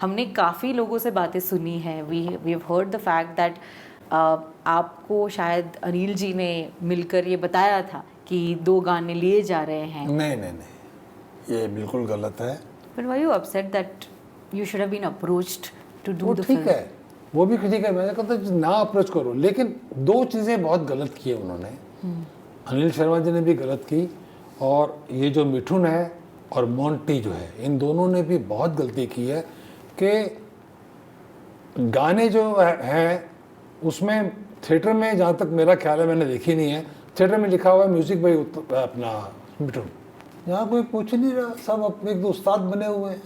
हमने काफ़ी लोगों से बातें सुनी हैं, we have heard the fact that आपको शायद अनिल जी ने मिलकर ये बताया था कि 2 गाने लिए जा रहे हैं। नहीं नहीं नहीं, ये बिल्कुल गलत है। But why you upset that you should have been approached to do वो द ठीक फिल्म? है, वो भी ठीक है, मैंने कहा था ना अप्रोच करो, लेकिन दो चीज़ें बहुत गलत की है उन्होंने। अनिल शर्मा जी ने भी गलत की, और ये जो मिठुन है और मोंटी जो है, इन दोनों ने भी बहुत गलती की है कि गाने जो हैं उसमें थिएटर में, जहाँ तक मेरा ख्याल है, मैंने देखी नहीं है, थिएटर में लिखा हुआ है म्यूजिक बाई अपना मिठुन। यहाँ कोई पूछ नहीं रहा, सब अपने एक दो उस्ताद बने हुए हैं।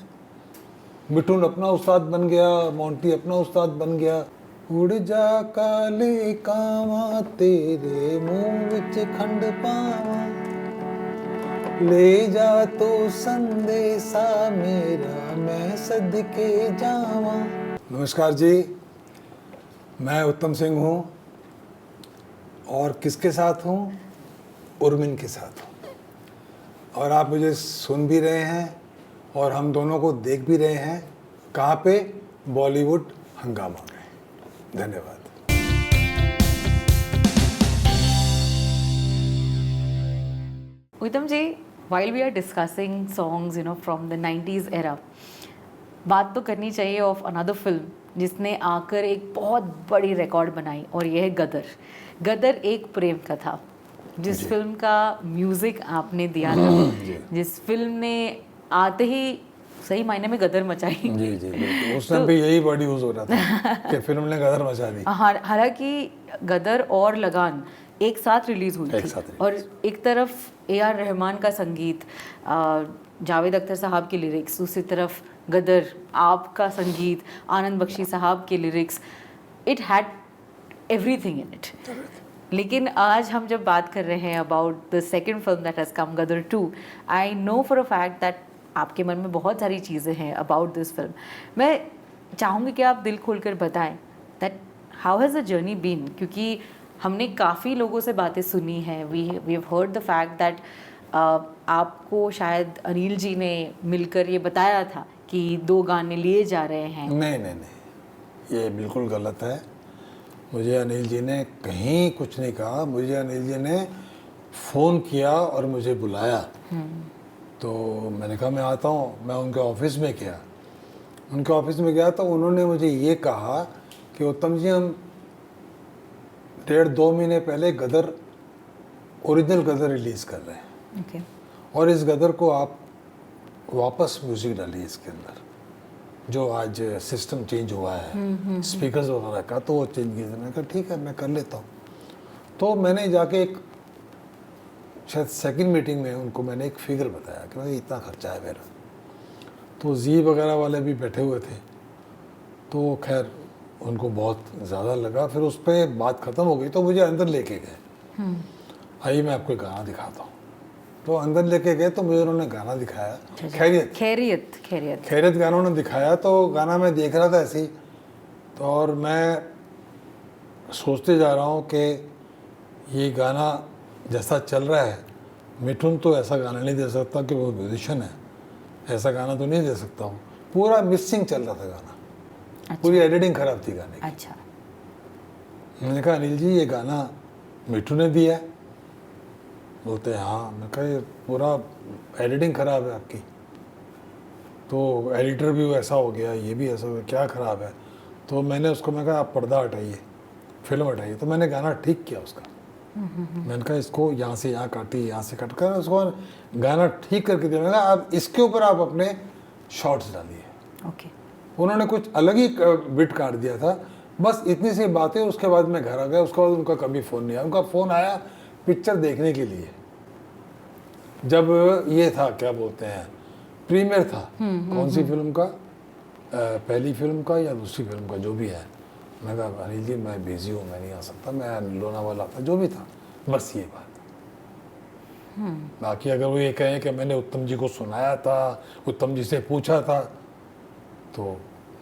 मिठुन अपना उस्ताद बन गया, मोंटी अपना उस्ताद बन गया। उड़ जा काले कावा तेरे मुंह विच खंड पावा, ले जा तो संदेशा मेरा मैं सदके जावा। नमस्कार जी, मैं उत्तम सिंह हूँ और किसके साथ हूँ? उर्मिन के साथ हूँ, और आप मुझे सुन भी रहे हैं और हम दोनों को देख भी रहे हैं। कहाँ पे? बॉलीवुड हंगामा में। धन्यवाद। उत्तम जी, while we are discussing songs, from the 90s era, बात तो करनी चाहिए ऑफ अनदर फिल्म जिसने आकर एक बहुत बड़ी रिकॉर्ड बनाई, और यह है गदर। गदर एक प्रेम कथा, जिस फिल्म का म्यूजिक आपने दिया था, जिस फिल्म ने आते ही सही मायने में गदर मचाई। जी जी बिल्कुल, उस टाइम पे यही वर्ड यूज हो रहा था कि फिल्म ने गदर मचा दी। हालांकि गदर और लगान एक साथ रिलीज हुई थी, और एक तरफ ए आर रहमान का संगीत, जावेद अख्तर साहब की लिरिक्स, दूसरी तरफ गदर आपका संगीत, आनंद बख्शी साहब के lyrics, it had everything in it. लेकिन आज हम जब बात कर रहे हैं about the second film that has come, Gadar 2, I know for a fact that आपके मन में बहुत सारी चीज़ें हैं अबाउट दिस फिल्म। मैं चाहूँगी कि आप दिल खोल कर बताएं that how has the journey been, क्योंकि हमने काफ़ी लोगों से बातें सुनी हैं, we have heard the fact that आपको शायद अनिल जी ने मिलकर ये बताया था कि 2 गाने लिए जा रहे हैं। नहीं नहीं नहीं, ये बिल्कुल गलत है। मुझे अनिल जी ने कहीं कुछ नहीं कहा। मुझे अनिल जी ने फ़ोन किया और मुझे बुलाया, तो मैंने कहा मैं आता हूँ। मैं उनके ऑफिस में गया, उनके ऑफिस में गया तो उन्होंने मुझे ये कहा कि उत्तम जी, हम 1.5-2 महीने पहले गदर, ओरिजिनल गदर रिलीज़ कर रहे हैं, और इस गदर को आप वापस म्यूज़िक डालिए इसके अंदर। जो आज सिस्टम चेंज हुआ है स्पीकर्स वगैरह का, तो वो चेंज किया। मैंने कहा ठीक है, मैं कर लेता हूँ। तो मैंने जाके एक शायद सेकंड मीटिंग में उनको मैंने एक फिगर बताया कि भाई इतना खर्चा है मेरा। तो जी वगैरह वाले भी बैठे हुए थे, तो खैर उनको बहुत ज़्यादा लगा। फिर उस पर बात ख़त्म हो गई, तो मुझे अंदर लेके गए। आइए मैं आपको गाना दिखाता हूँ। तो अंदर लेके गए तो मुझे उन्होंने गाना दिखाया, खैरियत गाना उन्होंने दिखाया। तो गाना मैं देख रहा था ऐसे ही, तो और मैं सोचते जा रहा हूँ कि ये गाना जैसा चल रहा है, मिठुन तो ऐसा गाना नहीं दे सकता कि वो म्यूजिशियन है, ऐसा गाना तो नहीं दे सकता हूँ। पूरा मिक्सिंग चल रहा था गाना। अच्छा। पूरी एडिटिंग खराब थी गाने की। अच्छा। मैंने कहा अनिल जी, ये गाना मिठू ने दिया है? बोलते हैं हाँ। मैं कहा ये पूरा एडिटिंग ख़राब है आपकी, तो एडिटर भी ऐसा हो गया, ये भी ऐसा हो गया, क्या ख़राब है? तो मैंने उसको, मैं कहा आप पर्दा हटाइए, फिल्म हटाइए। तो मैंने गाना ठीक किया उसका। मैंने कहा इसको यहाँ से यहाँ काटिए, यहाँ से कट कर उसको गाना ठीक करके दिया। मैंने कहा आप इसके ऊपर आप अपने शॉर्ट्स डालिए। ओके। उन्होंने कुछ अलग ही बिट काट दिया था, बस इतनी सी बातें। उसके बाद मैं घर आ गया। उसके बाद उनका कभी फ़ोन नहीं आया। उनका फ़ोन आया पिक्चर देखने के लिए, जब ये था क्या बोलते हैं, प्रीमियर था। कौन सी फिल्म का, पहली फिल्म का या दूसरी फिल्म का, जो भी है। मैं कहा अनिल जी मैं बिज़ी हूँ, मैं नहीं आ सकता, मैं लोनावाला था, जो भी था, बस ये बात। बाकी अगर वो ये कहें कि मैंने उत्तम जी को सुनाया था, उत्तम जी से पूछा था, तो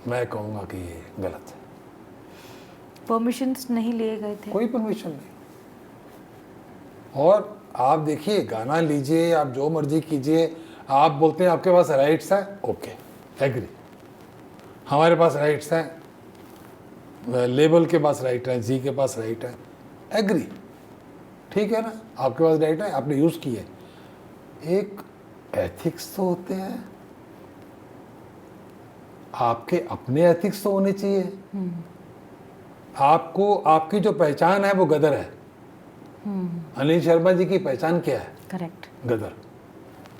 मैं कहूँगा कि ये गलत है। परमिशंस नहीं लिए गए थे? कोई परमिशन नहीं। और आप देखिए, गाना लीजिए, आप जो मर्जी कीजिए। आप बोलते हैं आपके पास राइट्स है, ओके, एग्री। हमारे पास राइट्स हैं, लेबल के पास राइट है, जी के पास राइट है, एग्री, ठीक है ना, आपके पास राइट है, आपने यूज़ किए। एक एथिक्स तो होते हैं, आपके अपने एथिक्स तो होने चाहिए। आपको, आपकी जो पहचान है वो गदर है। अनिल शर्मा जी की पहचान क्या है? करेक्ट। गदर।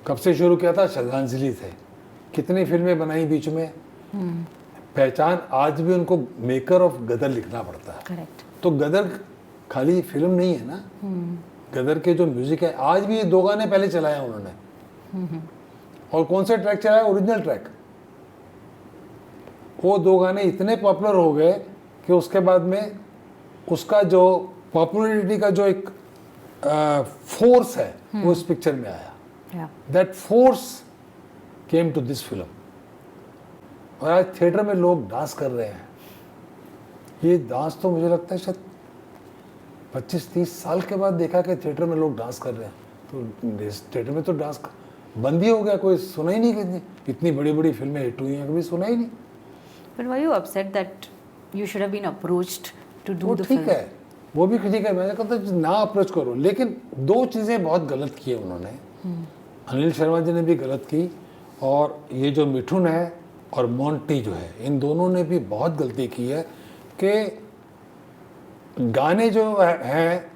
कब से शुरू किया था? श्रद्धांजलि से। कितनी फिल्में बनाई बीच में। पहचान आज भी उनको मेकर ऑफ गदर लिखना पड़ता है। करेक्ट। तो गदर खाली फिल्म नहीं है ना, गदर के जो म्यूजिक है, आज भी ये 2 गाने पहले चलाए उन्होंने। और कौन से ट्रैक चलाया? Original track. वो 2 गाने इतने पॉपुलर हो गए कि उसके बाद में उसका जो पॉपुलैरिटी का जो एक फोर्स है वो इस पिक्चर में आया। That force came to this film. और आज थिएटर में लोग डांस कर रहे हैं। ये डांस तो मुझे लगता है शायद 25-30 साल के बाद देखा कि थिएटर में लोग डांस कर रहे हैं। तो थिएटर में तो डांस बंद ही हो गया, कोई सुना ही नहीं। कि इतनी बड़ी बड़ी फिल्में हिट हुई हैं, कभी सुना ही नहीं। But were you upset that you should have been approached to do वो the ठीक film? है, वो भी ठीक है, मैंने कहा था ना अप्रोच करो, लेकिन 2 चीज़ें बहुत गलत की है उन्होंने। अनिल शर्मा जी ने भी गलत की, और ये जो मिठुन है और मोंटी जो है, इन दोनों ने भी बहुत गलती की है कि गाने जो हैं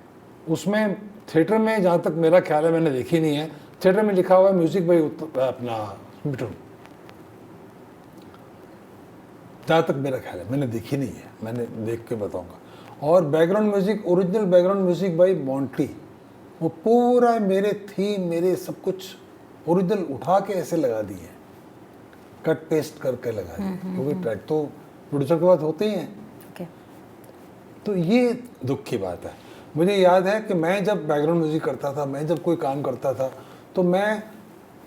उसमें थिएटर में, जहाँ तक मेरा ख्याल है, मैंने देखी नहीं है, थिएटर में लिखा हुआ है म्यूजिक बाई अपना मिठुन, जहाँ तक मेरा ख्याल है, मैंने देखी नहीं है, मैंने देख के बताऊंगा। और background music, original background music by Monty. वो पूरा मेरे थीम, मेरे सब कुछ ओरिजिनल उठा के ऐसे लगा दिए, कट पेस्ट करके लगा दिए, क्योंकि ट्रैक तो प्रोड्यूसर के पास होते ही हैं। तो ये दुख की बात है। मुझे याद है कि मैं जब बैकग्राउंड म्यूजिक करता था, मैं जब कोई काम करता था, तो मैं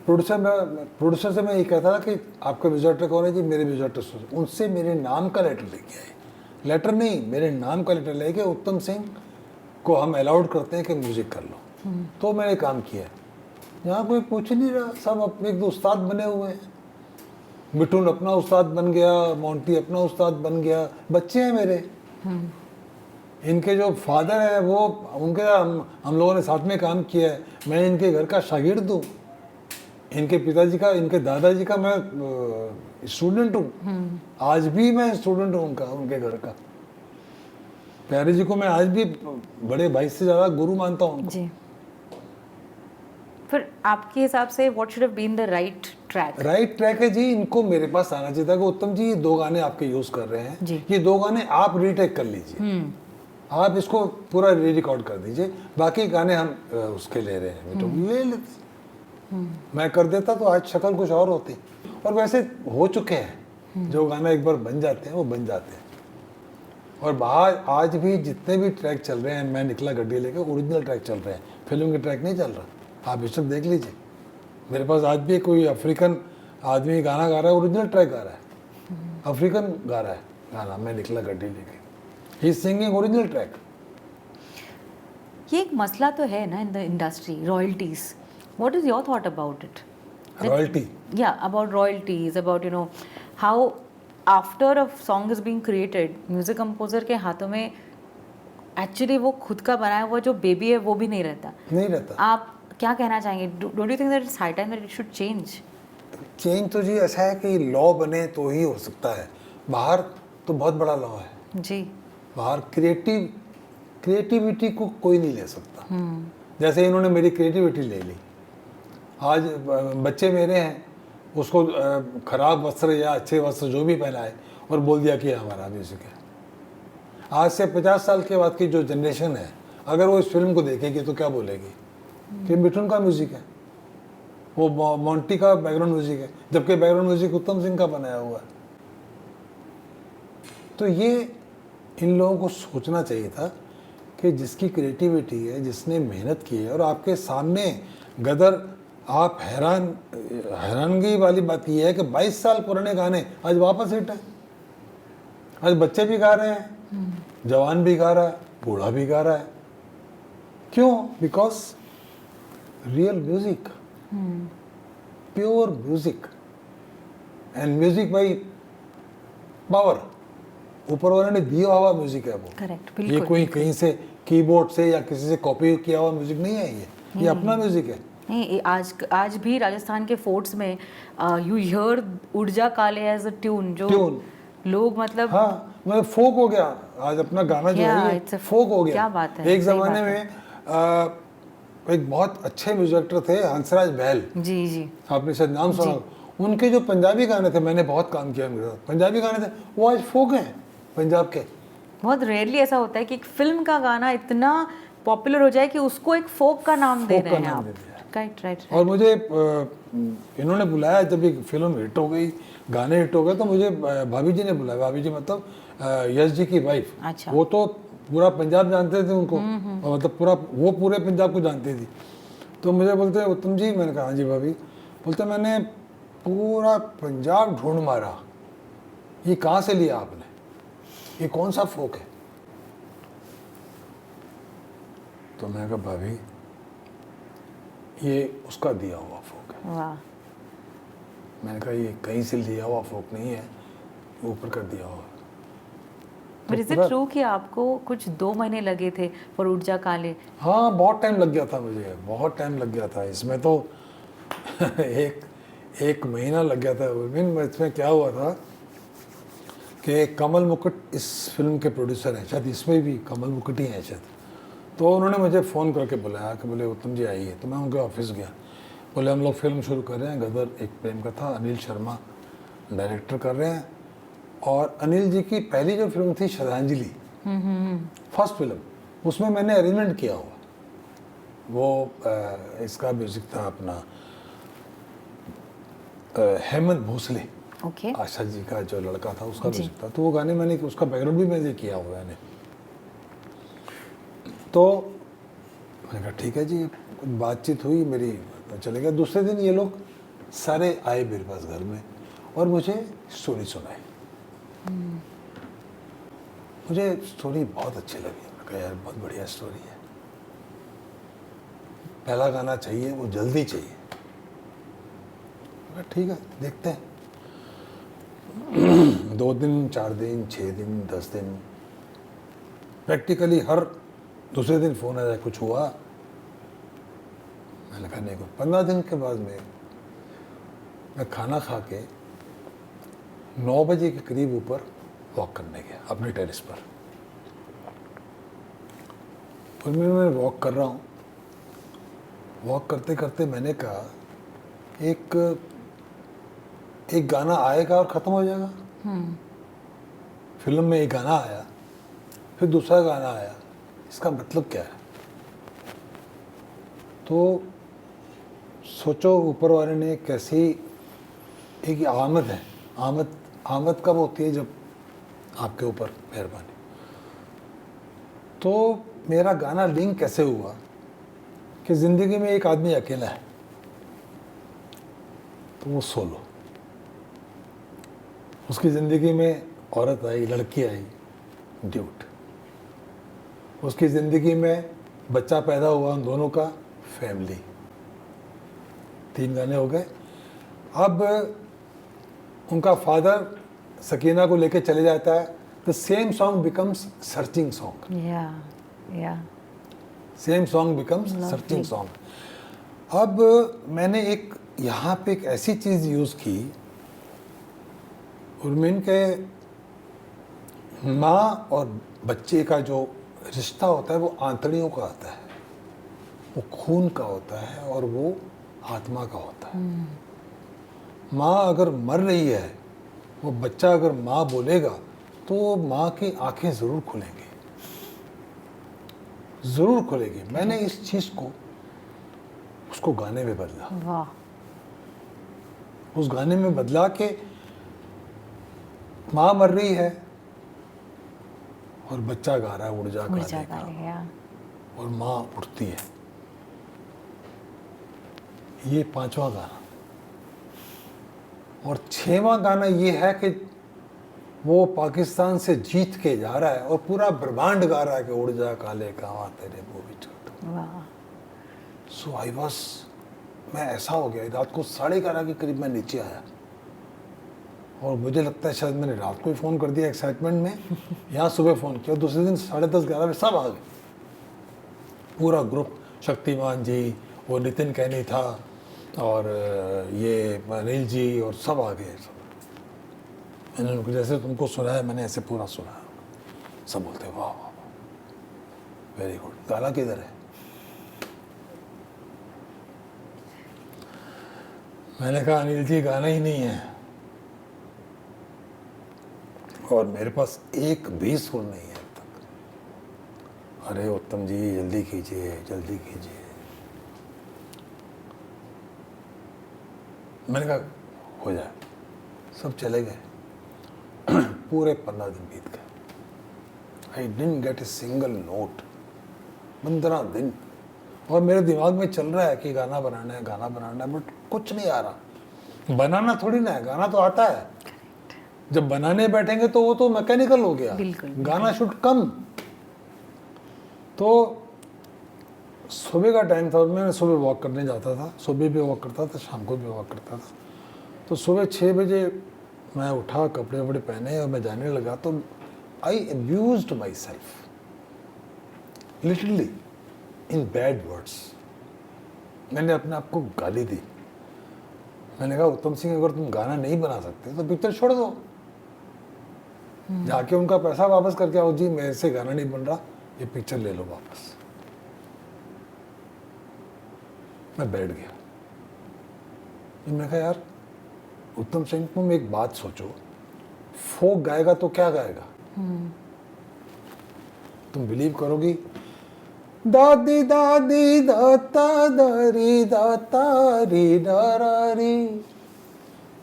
प्रोड्यूसर से मैं ये कहता था कि आपका म्यूजिक डायरेक्टर कौन है जी? मेरे म्यूजिक डायरेक्टर। उनसे मेरे नाम का लेटर लेके आए, लेटर नहीं, मेरे नाम का लेटर लेके, उत्तम सिंह को हम अलाउड करते हैं कि म्यूजिक कर लो। तो मैंने काम किया। यहाँ कोई पूछ नहीं रहा, सब अपने एक दो उस्ताद बने हुए हैं। मिठुन अपना उस्ताद बन गया, मोंटी अपना उस्ताद बन गया, बच्चे हैं मेरे। इनके जो फादर है वो, उनके हम लोगों ने साथ में काम किया है। मैं इनके घर का शागिर्द हूँ, इनके पिताजी का, इनके दादाजी का मैं स्टूडेंट हूँ। आज भी मैं स्टूडेंट हूँ उनका, उनके घर का। प्यारे जी को मैं आज भी बड़े भाई से ज़्यादा गुरु मानता हूँ उनको। जी। फिर आपके हिसाब से what should have been the right track? Right track है जी, इनको मेरे पास आना चाहिए था कि उत्तम जी, ये 2 गाने आपके यूज कर रहे हैं जी। ये 2 गाने आप रीटेक कर लीजिए, आप इसको पूरा री रिकॉर्ड कर दीजिए, बाकी गाने हम उसके ले रहे हैं, तो ले लेते। मैं कर देता तो आज शक्ल कुछ और होती। और वैसे हो चुके हैं, जो गाना एक बार बन जाते हैं वो बन जाते हैं। और बाहर आज भी जितने भी ट्रैक चल रहे हैं, मैं निकला गड्डी लेके, ओरिजिनल ट्रैक चल रहे हैं, फिल्म के ट्रैक नहीं चल रहा। आप इस वक्त देख लीजिए, मेरे पास आज भी कोई अफ्रीकन आदमी गाना गा रहा है, ओरिजिनल ट्रैक गा रहा है, अफ्रीकन गा रहा है गाना, मैं निकला गड्डी लेके, he is singing original track. ये एक मसला तो है ना in the industry, royalties. What is your thought about it? Royalty, या about royalties, about you know how after a song is being created, music composer के हाथों में एक्चुअली वो खुद का बनाया हुआ जो बेबी है वो भी नहीं रहता। आप क्या कहना चाहेंगे? Don't you think that it's high time that it should change? Change तो जी ऐसा है कि लॉ बने तो ही हो सकता है। बाहर तो बहुत बड़ा लॉ है जी। बाहर क्रिएटिविटी को कोई नहीं ले सकता। जैसे इन्होंने मेरी क्रिएटिविटी ले ली। आज बच्चे मेरे हैं, उसको खराब वस्त्र या अच्छे वस्त्र जो भी पहनाए और बोल दिया कि हमारा म्यूजिक है। आज से 50 साल के बाद की जो जनरेशन है, अगर वो इस फिल्म को देखेगी तो क्या बोलेगी कि मिठुन का म्यूजिक है, वो मोंटी का बैकग्राउंड म्यूजिक है, जबकि बैकग्राउंड म्यूजिक उत्तम सिंह का बनाया हुआ है। तो ये इन लोगों को सोचना चाहिए था कि जिसकी क्रिएटिविटी है, जिसने मेहनत की है, और आपके सामने गदर, आप हैरानगी वाली बात यह है कि 22 साल पुराने गाने आज वापस हिट है। आज बच्चे भी गा रहे हैं, जवान भी गा रहा है, बूढ़ा भी गा रहा है। क्यों? Because real music, pure music, and music by power ऊपर वाले ने दिया हुआ म्यूजिक है वो। करेक्ट, ये बिल्कुल। कोई कहीं से कीबोर्ड से या किसी से कॉपी किया हुआ म्यूजिक नहीं है, ये अपना म्यूजिक है। नहीं, आज भी राजस्थान के फोर्ट्स में यू हियर ऊर्जा काले एज अ ट्यून, जो लोग मतलब हाँ, मतलब फोक हो गया आज अपना गाना जो है, ये फोक हो गया। क्या बात है, एक जमाने में एक बहुत अच्छे म्यूजिक डायरेक्टर थे हंसराज बहल, जी जी, आपने शायद नाम सुना, उनके जो पंजाबी गाने थे, मैंने बहुत काम किया मेरे साथ, पंजाबी गाने थे वो आज फोक हैं पंजाब के। बहुत रेयरली ऐसा होता है कि एक फिल्म का गाना इतना पॉपुलर हो जाए कि उसको एक फोक का नाम दे रहे हैं आप। Right right. और मुझे इन्होंने बुलाया जब एक फिल्म हिट हो गई, गाने हिट हो गए, तो मुझे भाभी जी ने बुलाया। भाभी जी मतलब यश जी की वाइफ। अच्छा। वो तो पूरा पंजाब जानते थे उनको, और मतलब वो पूरे पंजाब को जानती थी। तो मुझे बोलते उत्तम जी, मैंने कहा हाँ जी भाभी। बोलते मैंने पूरा पंजाब ढूंढ मारा, ये कहाँ से लिया आपने, ये कौन सा फोक है। तो मैंने कहा भाभी ये उसका दिया हुआ फोक है। वाह। मैंने कहा ये कहीं से लिया हुआ फोक नहीं है, ऊपर कर दिया हुआ। बट इज इट ट्रू कि आपको कुछ 2 महीने लगे थे फॉर ऊर्जा काले? हाँ, बहुत टाइम लग गया था मुझे, बहुत टाइम लग गया था इसमें तो एक महीना लग गया था। इसमें क्या हुआ था कि कमल मुकुट इस फिल्म के प्रोड्यूसर हैं, शायद इसमें भी कमल मुकुट ही हैं शायद। तो उन्होंने मुझे फ़ोन करके बुलाया कि बोले उत्तम जी आइए। तो मैं उनके ऑफिस गया, बोले हम लोग फिल्म शुरू कर रहे हैं, गदर एक प्रेम कथा, अनिल शर्मा डायरेक्टर कर रहे हैं, और अनिल जी की पहली जो फिल्म थी श्रद्धांजलि, फर्स्ट फिल्म, उसमें मैंने अरेंजमेंट किया हुआ। वो इसका म्यूज़िक था अपना हेमंत भोसले, ओके। आशा जी का जो लड़का था उसका म्यूज़िक था। तो वो गाने मैंने, उसका बैकग्राउंड भी मैंने किया हुआ है। तो मैंने कहा ठीक है जी, बातचीत हुई मेरी, तो चले गया। दूसरे दिन ये लोग सारे आए मेरे पास घर में और मुझे स्टोरी सुनाई। मुझे स्टोरी बहुत अच्छी लगी। मैंने कहा यार बहुत बढ़िया स्टोरी है, पहला गाना चाहिए, वो जल्दी चाहिए। मैंने कहा ठीक है देखते हैं। 2 दिन, 4 दिन, 6 दिन, 10 दिन, प्रैक्टिकली हर दूसरे दिन फ़ोन आया, कुछ हुआ? मैंने कहा नहीं कुछ। 15 दिन के बाद में मैं खाना खा के 9 बजे के करीब ऊपर वॉक करने गया अपने टेरेस पर। और मैं वॉक कर रहा हूँ, वॉक करते करते मैंने कहा एक गाना आएगा और ख़त्म हो जाएगा। फिल्म में एक गाना आया, फिर दूसरा गाना आया, इसका मतलब क्या है? तो सोचो ऊपर वाले ने कैसी एक आमद है। आमद कब होती है? जब आपके ऊपर मेहरबानी। तो मेरा गाना लिंक कैसे हुआ कि ज़िंदगी में एक आदमी अकेला है, तो वो सोलो, उसकी ज़िंदगी में औरत आई, लड़की आई, ड्यूट, उसकी ज़िंदगी में बच्चा पैदा हुआ, उन दोनों का फैमिली। 3 गाने हो गए। अब उनका फादर सकीना को लेके चले जाता है, the same song becomes searching song. या same song becomes searching song. अब मैंने एक यहाँ पे एक ऐसी चीज़ यूज़ की, उर्मिन के माँ और बच्चे का जो रिश्ता होता है वो आंतड़ियों का आता है, वो खून का होता है और वो आत्मा का होता है। माँ अगर मर रही है, वो बच्चा अगर माँ बोलेगा तो माँ की आंखें ज़रूर खुलेंगी, ज़रूर खुलेगी। मैंने इस चीज़ को उसको गाने में बदला। वाह। उस गाने में बदला के माँ मर रही है और बच्चा गा रहा है उड़ जा काले, और माँ उठती है। ये 5वां गाना। और 6वां गाना ये है कि वो पाकिस्तान से जीत के जा रहा है और पूरा ब्रह्मांड गा रहा है कि उड़ जा काले कावा तेरे वो भी छोड़। सो आई वॉज, मैं ऐसा हो गया, रात को 11:30 के करीब मैं नीचे आया और मुझे लगता है शायद मैंने रात को ही फ़ोन कर दिया एक्साइटमेंट में, यहाँ सुबह फ़ोन किया, दूसरे दिन 10:30-11 बजे सब आ गए, पूरा ग्रुप, शक्तिमान जी, वो नितिन कैनी था, और ये अनिल जी, और सब आ गए। सब मैंने उनको जैसे तुमको सुना है मैंने ऐसे पूरा सुना है। सब बोलते वाह वाह वेरी गुड, गाना किधर है? मैंने कहा अनिल जी गाना ही नहीं है, और मेरे पास एक भी सुर नहीं है अब तक। अरे उत्तम जी जल्दी कीजिए, जल्दी कीजिए। मैंने कहा हो जाए। सब चले गए। पूरे 15 दिन बीत गए। I didn't get a single note. 15 दिन। और मेरे दिमाग में चल रहा है कि गाना बनाना है, गाना बनाना है, बट कुछ नहीं आ रहा। बनाना थोड़ी ना है, गाना तो आता है। जब बनाने बैठेंगे तो वो तो मैकेनिकल हो गया। गाना शुड कम। तो सुबह का टाइम था और मैं सुबह वॉक करने जाता था, सुबह भी वॉक करता था, शाम को भी वॉक करता था। तो सुबह 6 बजे मैं उठा, कपड़े वपड़े पहने और मैं जाने लगा, तो I abused myself literally in bad words. मैंने अपने आप को गाली दी। मैंने कहा उत्तम सिंह अगर तुम गाना नहीं बना सकते तो पिक्चर छोड़ दो, जाके उनका पैसा वापस करके आओ। जी मेरे से गाना नहीं बन रहा, ये पिक्चर ले लो वापस। मैं बैठ गया। मैंने कहा यार उत्तम सिंह तुम एक बात सोचो, फोक गाएगा तो क्या गाएगा? तुम बिलीव करोगी, दादी दादी दाता दारी दाता री दारी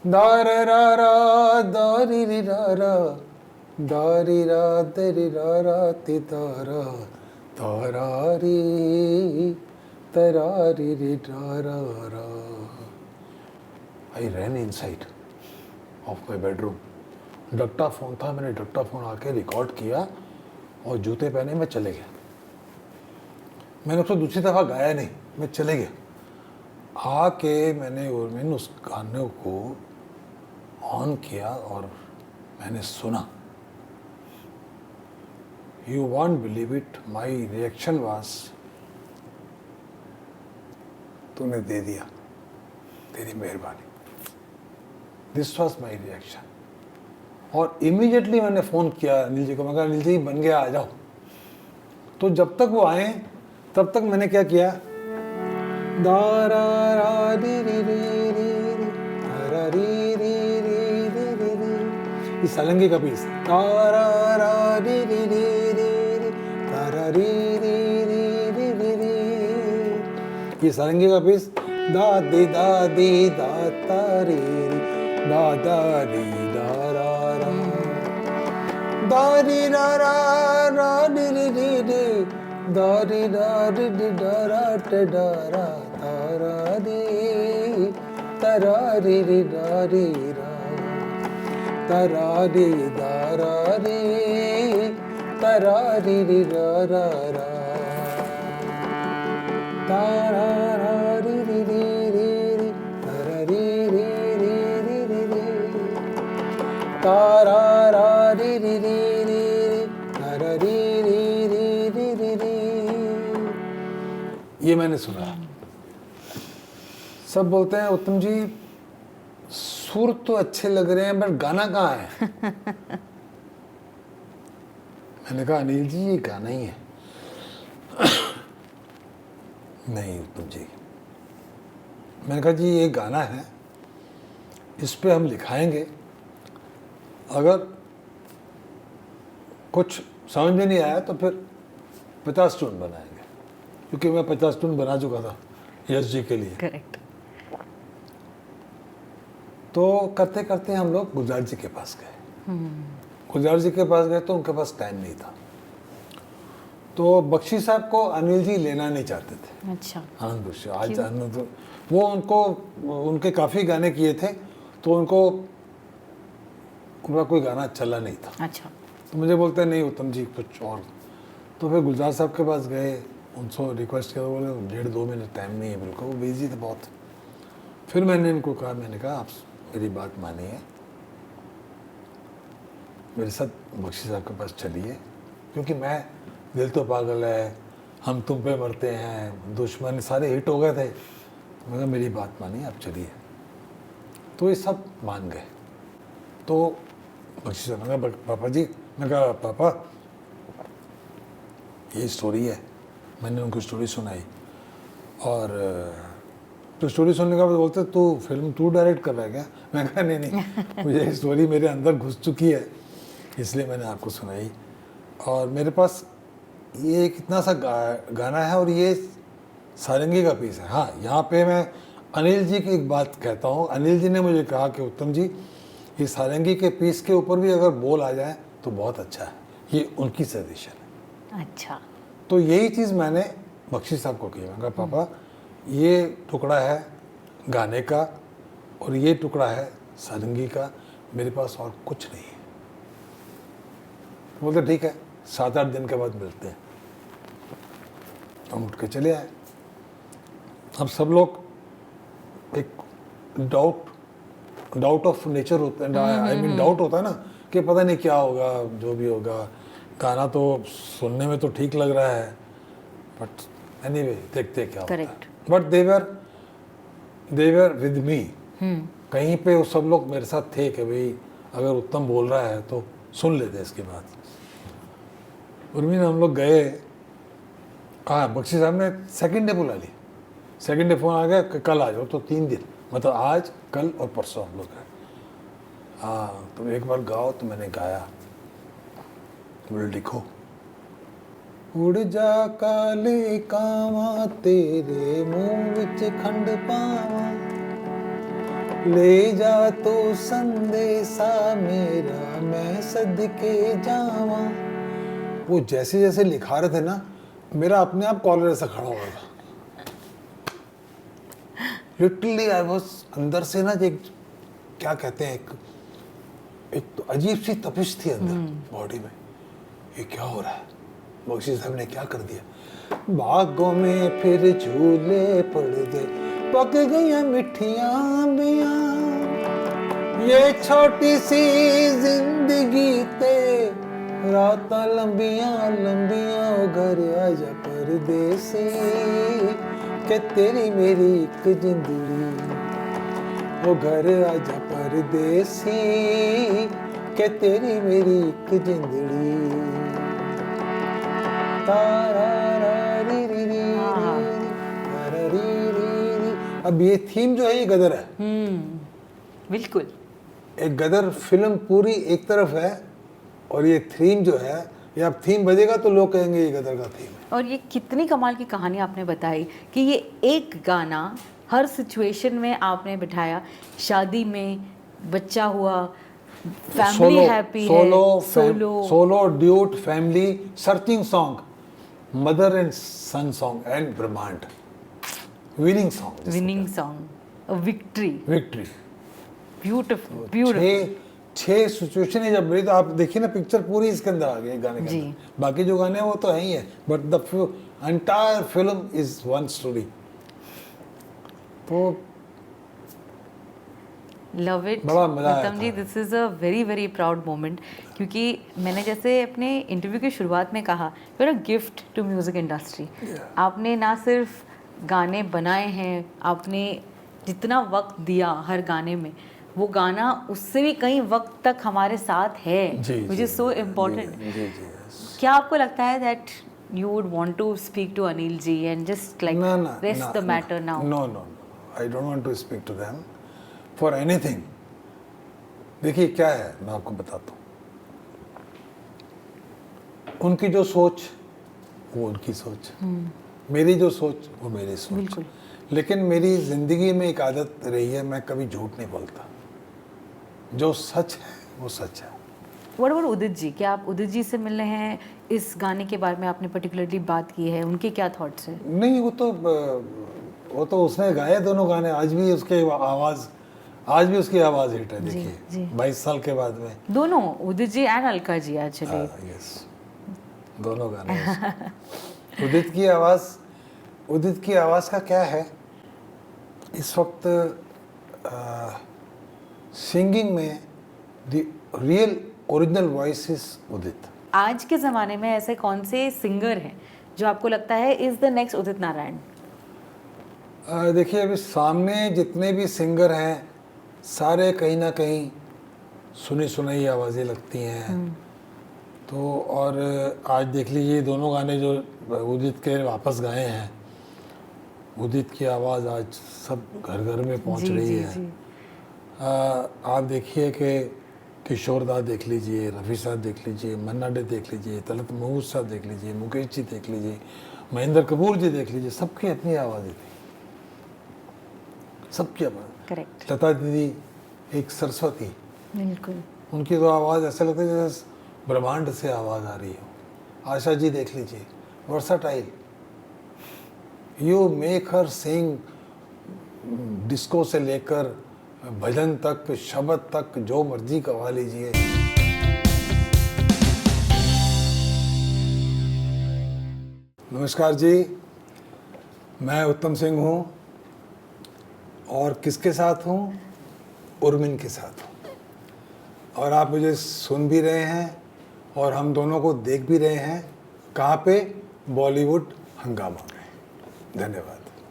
दार रा रा दारी री रा दारी रा दरी रा ती तारा तारा री तरारी री रा। I ran inside of my bedroom. डक्टा फोन था, मैंने डक्टा फोन आके रिकॉर्ड किया और जूते पहने मैं चले गया। मैंने उसको दूसरी दफ़ा गाया नहीं, मैं चले गया। आके मैंने उस गाने को ऑन किया और मैंने सुना। You won't believe it, my reaction was, तूने दे दिया, तेरी मेहरबानी। This was my reaction. और इमीडिएटली मैंने फ़ोन किया अनिल जी को। मैं कहा अनिल जी बन गया, आ जाओ। तो जब तक वो आए तब तक मैंने क्या किया, दारा रा री री री री रा री री री री री री, इस सालंगी का पीस, दारा रा री री री री दारा री री री री री री, ये सालंगी का पीस, दादी दादी दाता री दादा री दारा रा दारी रा रा रा री री री री दारी दारी डी दारा टे दारा तारा री तारा री री दारी रा तारा री दारा री तारा री री रा रा रा तारा रा री री री री तारा री री री री री तारा रा री री री तारा री री री री री। ये मैंने सुना। सब बोलते हैं उत्तम जी सुर तो अच्छे लग रहे हैं बट गाना कहाँ है? मैंने कहा अनिल जी ये गाना ही है। नहीं उत्तम जी, मैंने कहा जी ये गाना है, इस पे हम लिखाएंगे, अगर कुछ समझ में नहीं आया तो फिर 50 टून बनाएंगे, क्योंकि मैं 50 टून बना चुका था यश जी के लिए। करेक्ट। तो करते करते हम लोग गुलजार जी के पास गए। गुलजार जी के पास गए तो उनके पास टाइम नहीं था, तो बख्शी साहब को अनिल जी लेना नहीं चाहते थे। अच्छा। आनंद बख्शी आज आनंद, वो उनको उनके काफ़ी गाने किए थे, तो उनको उनका कोई गाना चला नहीं था। अच्छा। तो मुझे बोलते नहीं उत्तम जी कुछ और। तो फिर गुलजार साहब के पास गए, उनसे रिक्वेस्ट किया, बोले 1.5-2 मिनट टाइम नहीं है, बिल्कुल वो बिजी थे बहुत। फिर मैंने इनको कहा, मैंने कहा आप मेरी बात मानिए, मेरे साथ बख्शी साहब के पास चलिए, क्योंकि मैं दिल तो पागल है, हम तुम पे मरते हैं, दुश्मन सारे हिट हो गए थे। मैं कहा मेरी बात मानिए, आप चलिए। तो ये सब मान गए। तो बख्शी साहब ने कहा पापा जी, मैं कहा पापा ये स्टोरी है। मैंने उनको स्टोरी सुनाई, और तो स्टोरी सुनने के बाद बोलते तू फिल्म तू डायरेक्ट कर रहा है क्या? मैं कहा नहीं नहीं, मुझे स्टोरी मेरे अंदर घुस चुकी है, इसलिए मैंने आपको सुनाई। और मेरे पास ये कितना सा गाना है, और ये सारंगी का पीस है। हाँ, यहाँ पे मैं अनिल जी की एक बात कहता हूँ। अनिल जी ने मुझे कहा कि उत्तम जी, ये सारंगी के पीस के ऊपर भी अगर बोल आ जाए तो बहुत अच्छा है। ये उनकी सजेशन है। अच्छा। तो यही चीज़ मैंने बख्शी साहब को की। मैं कहा पापा ये टुकड़ा है गाने का, और ये टुकड़ा है सारंगी का, मेरे पास और कुछ नहीं है। बोलते ठीक है, 7-8 दिन के बाद मिलते हैं। हम उठ के चले आए। अब सब लोग एक डाउट ऑफ नेचर होता है, आई मीन डाउट होता है ना, कि पता नहीं क्या होगा, जो भी होगा। गाना तो सुनने में तो ठीक लग रहा है, बट एनीवे देखते क्या होता है। But they were with me. कहीं पे वो सब लोग मेरे साथ थे कि भाई अगर उत्तम बोल रहा है तो सुन लेते इसकी बात। उर्मी हम लोग गए। हाँ, बख्शी साहब ने सेकंड डे बुला ली। सेकंड डे फोन आ गया कि कल आ जाओ। तो 3 दिन, मतलब आज, कल और परसों हम लोग गए। हाँ, तुम एक बार गाओ। तो मैंने गाया। बोले लिखो। उड़ जा काले कावा, तेरे मुंह विच खंड पावा, ले जा तो संदेशा मेरा, मैं सदके जावा। वो जैसे जैसे लिखा रहे थे ना, मेरा अपने आप कॉलर ऐसा खड़ा हो रहा था। लिटरली आई वाज अंदर से ना, एक क्या कहते हैं, एक तो अजीब सी तपिश थी अंदर बॉडी में। ये क्या हो रहा है? बख्शी साहब ने क्या कर दिया? बागों में फिर झूले पड़ गए, पक गई मिठियां अंबियां, ये छोटी सी जिंदगी ते रात लंबियां लंबियां, घर आजा परदेसी, के तेरी मेरी एक जिंदड़ी, ओ घर आजा परदेसी, के तेरी मेरी एक जिंदड़ी। अब ये थीम जो है ये गदर है। बिल्कुल। एक गदर फिल्म पूरी एक तरफ है, और ये थीम जो है, ये अब थीम बजेगा तो लोग कहेंगे ये गदर का थीम है। और ये कितनी कमाल की कहानी आपने बताई कि ये एक गाना हर सिचुएशन में आपने बिठाया। शादी में, बच्चा हुआ, फैमिली हैप्पी है, solo, duet, family, searching song, mother and son song, and ब्रह्मांड, winning song, victory. Beautiful. 6 situation है जब मेरी। तो आप देखिए ना, पिक्चर पूरी इसके अंदर आ गई गाने के अंदर। बाकी जो गाने हैं वो तो है ही है, but the entire film is one story. तो लव इट। बड़ा मजा आया Uttam ji, this is a very very proud moment, क्योंकि मैंने जैसे अपने इंटरव्यू की शुरुआत में कहा, you are a gift to music industry. आपने ना सिर्फ गाने बनाए हैं, आपने जितना वक्त दिया हर गाने में, वो गाना उससे भी कई वक्त तक हमारे साथ है, विच इज़ सो इम्पोर्टेंट। क्या आपको लगता है that you would want to speak to Anil ji and just like rest the matter now? No, I don't want to speak to them for anything. देखिए क्या है, मैं आपको बताता हूँ। उनकी जो सोच वो उनकी सोच, मेरी जो सोच वो मेरी सोच। बिल्कुल। लेकिन मेरी ज़िंदगी में एक आदत रही है, मैं कभी झूठ नहीं बोलता। जो सच है वो सच है। What about Udit ji? क्या आप उदित जी से मिल रहे हैं? इस गाने के बारे में आपने पर्टिकुलरली बात की है, उनके क्या थॉट्स हैं? नहीं, वो तो उसने गाए दोनों गाने। आज भी उसकी आवाज़ हिट है। देखिए 22 साल के बाद में दोनों, Udit ji and Alka ji actually. Yes, दोनों गाने। उदित की आवाज़ का क्या है, इस वक्त सिंगिंग में the real original voice is Udit. आज के ज़माने में ऐसे कौन से सिंगर हैं जो आपको लगता है is the next Udit Narayan? देखिए अभी सामने जितने भी सिंगर हैं सारे कहीं ना कहीं सुनी सुनाई आवाज़ें लगती हैं। तो और आज देख लीजिए दोनों गाने जो उदित के वापस गाए हैं, उदित की आवाज़ आज सब घर घर में पहुंच रही है। आप देखिए कि किशोर दा देख लीजिए, रफ़ी साहब देख लीजिए, मन्ना डे देख लीजिए, तलत महमूद साहब देख लीजिए, मुकेश जी देख लीजिए, महेंद्र कपूर जी देख लीजिए, सबकी अपनी आवाज़ें थी, सबकी आवाज़। करेक्ट, लता दीदी एक सरस्वती, बिल्कुल। उनकी तो आवाज़ ऐसा लगता है जैसे ब्रह्मांड से आवाज़ आ रही हो। आशा जी देख लीजिए, versatile, you make her sing, disco से लेकर भजन तक, शब्द तक, जो मर्जी गवा लीजिए। नमस्कार जी, मैं उत्तम सिंह हूँ और किसके साथ हूँ? उर्मिन के साथ हूँ, और आप मुझे सुन भी रहे हैं और हम दोनों को देख भी रहे हैं। कहाँ पे? बॉलीवुड हंगामा में। धन्यवाद।